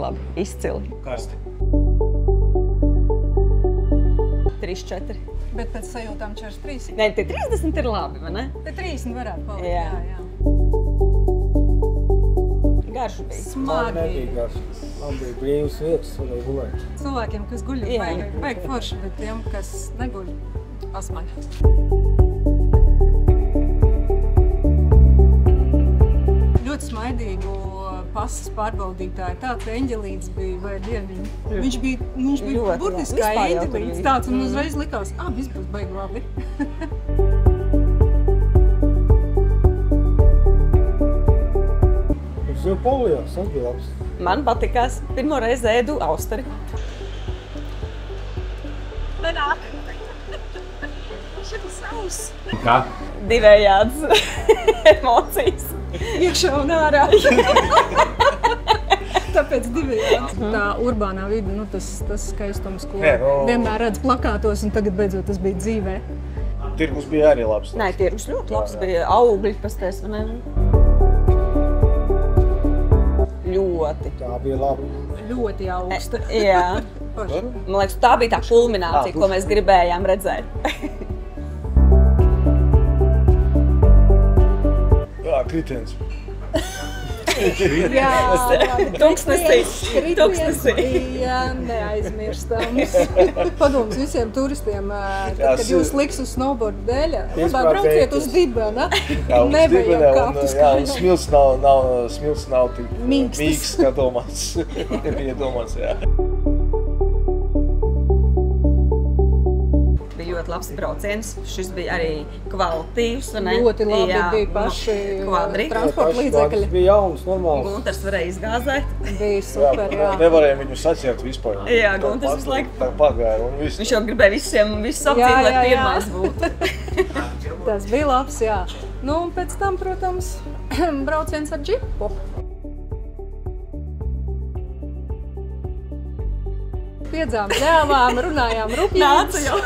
labi, izcili. Karsti. 3-4. Bet pēc sajūtām 43. Nē, tie 30 ir labi, vai ne? Te 30 varētu palikt, Jā. Garš bija. Man Smagi. nebija garš. Man bija brīvas vietas, varēja gulēt. Cilvēkiem, kas guļ, Jā. vajag forši, bet tiem, kas neguļ, pasmaļ. Ļoti smaidīgu pasas pārbaudītāju. Tāds eņģelīts bija, vai dieviņi. Viņš bija Ļoti, burtiski kā jā. Vispār jau tur eņģelīts bija. tāds, un uzreiz likās, viss būs baigi labi. Uz jau polijās, tas bija labs. Man patikās. Pirmo reizi ēdu austeri. Nenāk. Šeit savs. Kā? Divējādas emocijas. Iekšā un ārā. Tāpēc divējāds. Tā urbānā vide, tas skaistums, ko vienmēr redz plakātos, un tagad beidzot tas bija dzīvē. Tirgus bija arī labs. Nē, tirgus ļoti labs bija. Augļi pasties, vai ne? Ļoti. Tā bija labi. Ļoti augsta. Jā. Man liekas, tā bija tā kulminācija, ko mēs gribējām redzēt. Jā, kritiens. Jā, Tūkstnesī. kritiens bija neaizmirstams. Padoms visiem turistiem, kad jūs liks uz snowboardu dēļ, labāk brauciet uz dibena. Nevajag kāpt uz Jā, un kājām. smilts nav tik mīgs, kā domāts. Bija domāts, jā. Bija ļoti labs brauciens. Šis bija arī kvalitīvs, vai ne? Ļoti labi Jā, bija paši kvadri. transporta līdzekļi. Tas bija jauns, normāls. Gunters varēja izgāzēt. Bija super, jā. Nevarēja viņu saciert vispār. Jā, Gunters visu laiku. Tā pagāja un viss. Viņš jau gribēja visiem visu apcīt, lai pirmais būtu. Tas bija labs, jā. Nu, un pēc tam, protams, brauciens ar džipu. Piedzām, ļāvām, runājām rupjāns. Nāca jau.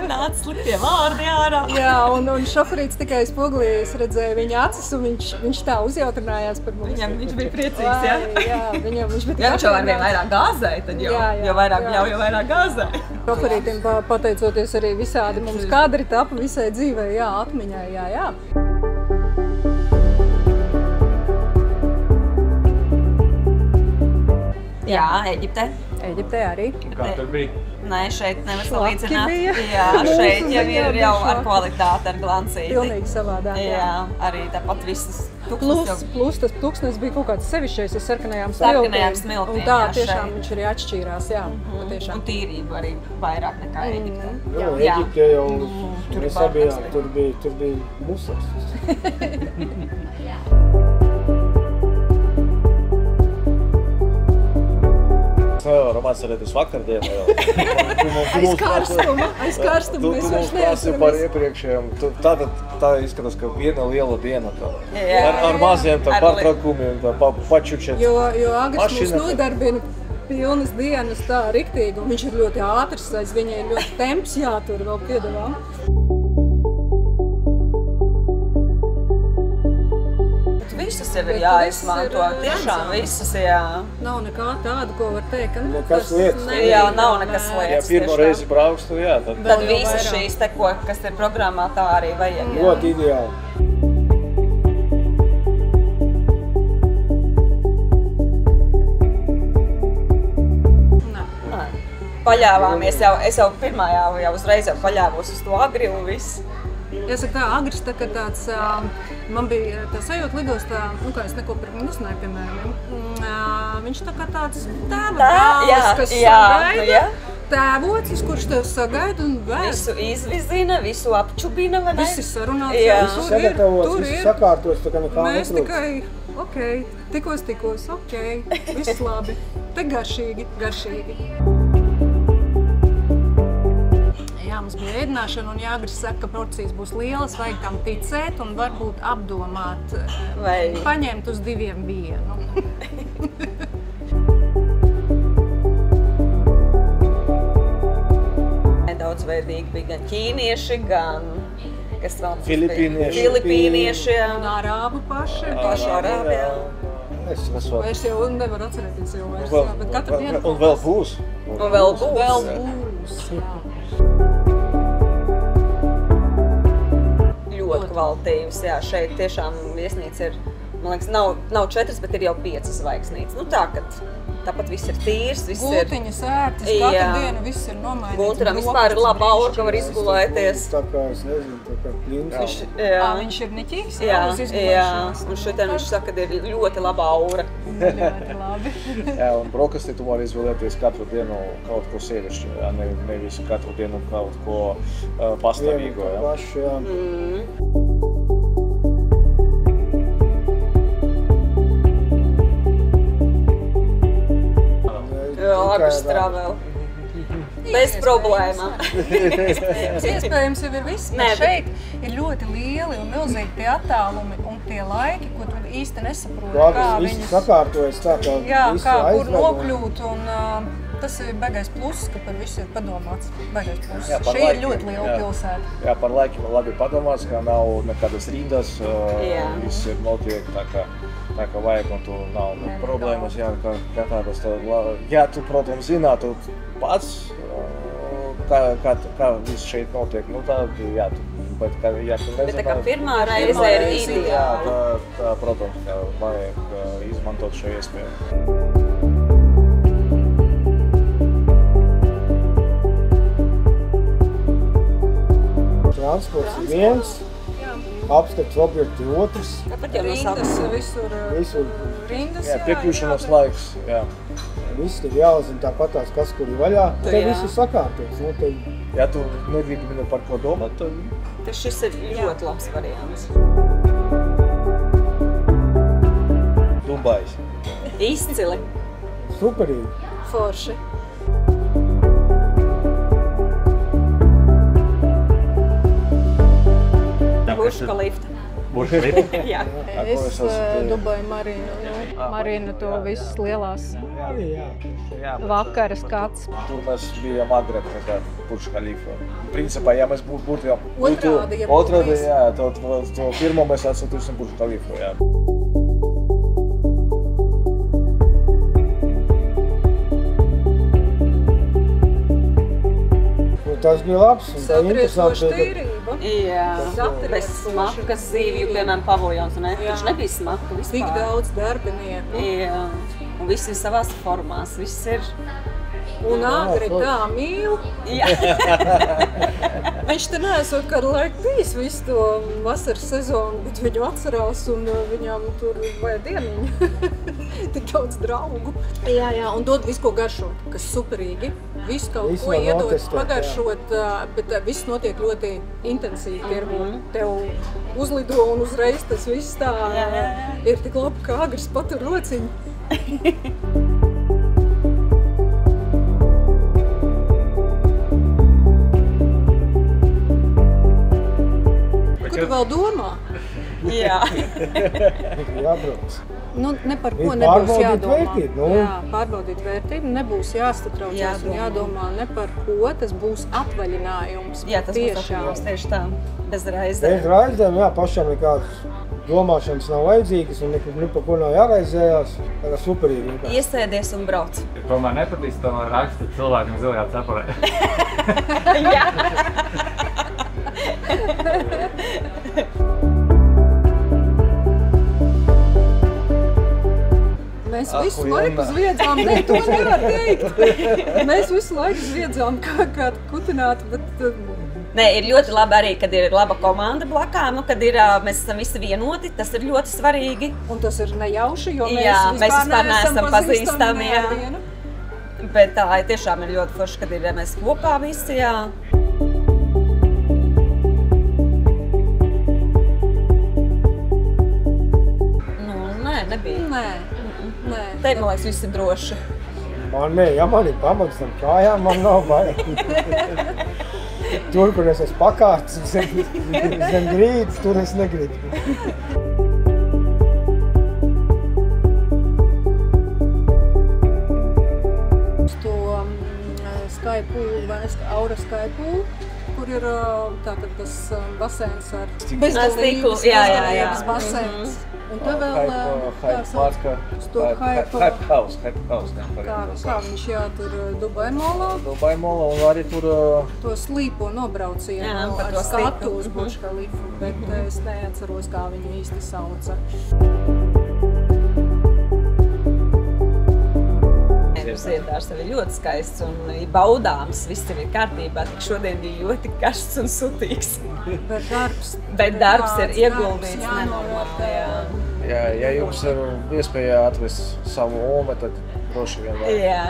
Nāca sliktie vārdi ārā. Jā, un šoferīts tikai spoglī, es redzēju viņa acis, un viņš tā uzjautrinājās par mums. Viņš bija priecīgs, jā? Jā, viņš bija Ja viņš jau arvien vairāk gāzēja, tad jau vairāk gāzēja. Šoferītim pateicoties arī visādi mums kadri tapa visai dzīvē, jā, atmiņai, jā. Jā, Eģipte. Eģiptē arī. Kā tur bija? Nē, šeit nevar Slapki salīdzināt. bija. Jā, šeit jau ir jau ar kvalitāti, ar glancīti. Pilnīgi savādāk, Jā, arī tāpat visas Plus tas tūkstnes bija kaut kāds sevišķais ar sarkanajām smiltīm. Un tā tiešām viņš arī atšķīrās, jā. Un tīrība arī vairāk nekā Eģipte. Jā, Eģipte jau mēs abijām, tur bija musas. Nevaram atcerēties vakardienu jau. Aiz karstuma mēs vairs neatceramies par neatceramies. iepriekšējiem. Tā izskatās, ka viena liela diena. Jā. Ar maziem pārtraukumiem, pačučet. Jo Agris mūs Mašīna. nodarbina pilnas dienas tā riktīgi, un viņš ir ļoti ātrs, aiz viņa ir ļoti temps jātur vēl piedāvā. Visas jau ir jāizmanto, tiešām visas, jā. Nav nekā tāda, ko var teikt, ka Nekas lietas. Jā, nav nekas Ja lietas. pirmo reizi brauks, tad jā. Tad Vēl jau visas vairāk. šīs te, kas ir programmā, tā arī vajag. Ļoti ideāli. Paļāvāmies jau, es jau pirmā jau uzreiz paļāvos uz to Agri un viss. Jāsaka tā, Agris tā kā tāds, man bija tā sajūta lidostā, kā es neko par viņu uznāju, piemēram, viņš tā kā tāds tēva brālis, kas sagaida, tēvocis, kurš tev sagaida un vēst. Visu izvizina, visu apčubina, vai ne? Visi sarunāts, Visu sagatavots, visu sakārtos, tā kā nekā Mēs netrūkst. tikai, tikos, viss labi, te garšīgi. Jā, mums bija ēdināšana, un Jāgris saka, ka porcijas būs lielas, vajag tam ticēt un varbūt apdomāt, paņemt uz 2 vienu. Daudzveidīgi bija gan ķīnieši, gan kas vēl Filipīnieši. Filipīnieši, Un arābu paši. Paši arābi, jā. Es jau nevaru atcerēties jau vairs, bet katru dienu... Un vēl būs. Un vēl būs. Vēl būs, jā. Ļoti kvalitīvs, jā, šeit tiešām viesnīca ir, man liekas, nav 4, bet ir jau 5 zvaigznītes. Nu tā, kad tāpat viss ir tīrs, viss ir... Gultiņas ērtas, katru dienu viss ir nomainīts. Gunteram vispār ir laba aura, ka var izgulēties. Tā kā, es nezinu, tā kā plints. Viņš ir niķīgs, jā, uz izgulēšanās. Un šodien viņš saka, ka ir ļoti laba aura. Ļoti labi. Jā, un brokastī tu vari izvēlēties katru dienu kaut ko sievišķu, jā, nevis katru dienu kaut ko pastāvīgo, jā. Pašu, jā. Agrs travel. Bez problēmām. Iespējams jau ir viss, bet šeit ir ļoti lieli un milzīgi tie attālumi un tie laiki, ko tu īsti nesaproti, kā viņus sakārtojas tā, kā visu aizved. Kur nokļūt un tas ir baigais pluss, ka par visu ir padomāts. Baigais pluss. Šī ir ļoti liela pilsēta. Jā, par laikiem labi padomāts, ka nav nekādas rindas, viss ir notiek tā kā vajag, un tu nav problēmas, jā, kā tādas. Ja tu, protams, zinātu pats, kā viss šeit notiek, nu tad, jā, bet ja tu nezinātu... Bet tā kā pirmā reize ir ideāli. Jā, tā, protams, ka vajag izmantot šo iespēju. Transports ir viens, apskats objekti otrs. Rindas, visur rindas, jā, piekļūšanas laiks, jā. Viss ir jāuzzina tāpatās, kas kur ir vaļā. Te viss ir sakārtots. Ja tu negribi viņu par ko domāt, tad... Šis ir ļoti labs variants. Dubajs. Izcili. Superīgi. Forši. Burj Khalifa. Burj Khalifa? Jā. Es Dubai Marinu to visas lielās vakaras skats. Tur mēs bijām agrāk nekā Burj Khalifa. Principā, ja mēs būtu Otrādi, jā, to pirmo mēs atsatīsim Burj Khalifa, jā. Tas bija labs un tā interesanti. Tīrība. Jā, bez smakas zīvju, piemēram, paviljons, ne? Taču nebija smaka vispār. Tik daudz darbinieku. Jā, un viss ir savās formās, viss ir... Un Agri tā mīl. Jā. Viņš te neesot kādu laiku bijis visu to vasaras sezonu, bet viņu atcerās un viņām tur vajag dieniņu. Tik daudz draugu. Jā, un dod visu, ko garšot, kas superīgi. Visu kaut ko iedod, pagaršot, bet viss notiek ļoti intensīvi tirgu. Tev uzlido un uzreiz tas viss tā ir tik labi, kā Agris patur rociņu. Ko tu vēl domā? Jā. Jābrauc. Nu, ne par ko nebūs jādomā. Vērtību, nu. Jā, pārbaudīt vērtību, nebūs jāsatraucās un jādomā ne par ko, tas būs atvaļinājums. Jā, tas būs atvaļinājums, tieši tā, bez raizēm. Bez raizēm, jā, pašām nekādas domāšanas nav vajadzīgas un ne par ko nav jāraizējās. Tā kā superīgi. Iesēdies un brauc. Tomēr nepatīk to raksta cilvēkiem zilajā cepurē. Jā. Mēs visu laiku zviedzām, ne, to nevar teikt. Mēs visu laiku zviedzām kā kutināti, bet... Nē, ir ļoti labi arī, kad ir laba komanda blakām, nu, kad ir, mēs esam visi vienoti, tas ir ļoti svarīgi. Un tas ir nejauši, jo mēs vispār neesam pazīstami, jā. Bet tā tiešām ir ļoti forši, kad ir mēs kopā visi, jā. Nu, nē, nebija. Nē. Te, man liekas, viss ir droši. Man nē, ja man ir pamats tam kājām, man nav bail. Tur, kur es esmu pakārts, zem grīdas, tur es negribu. Uz to Sky Pool, vai Aura Sky Pool, kur kur ir tātad tas baseins ar stiklu, jā. Baseins. Un te vēl Hype House. Kā viņš tur Dubai Molā. Dubai Molā un arī tur To slīpo nobraucienu ar skatu uz Burj Khalifu, bet es neatceros, kā viņu īsti sauca. Ziedārs tev ir ļoti skaists un baudāms, viss tev ir kārtībā, tik šodien bija ļoti karsts un sutīgs. Bet darbs ir ieguldīts nenormāli, jā. Ja jums ir iespēja atvest savu ome, tad droši vien vēl. Jā.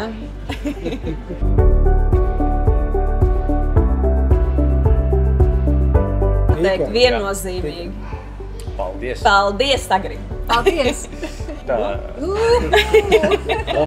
Teikt viennozīmīgi. Paldies! Paldies, Agri! Paldies! Tā.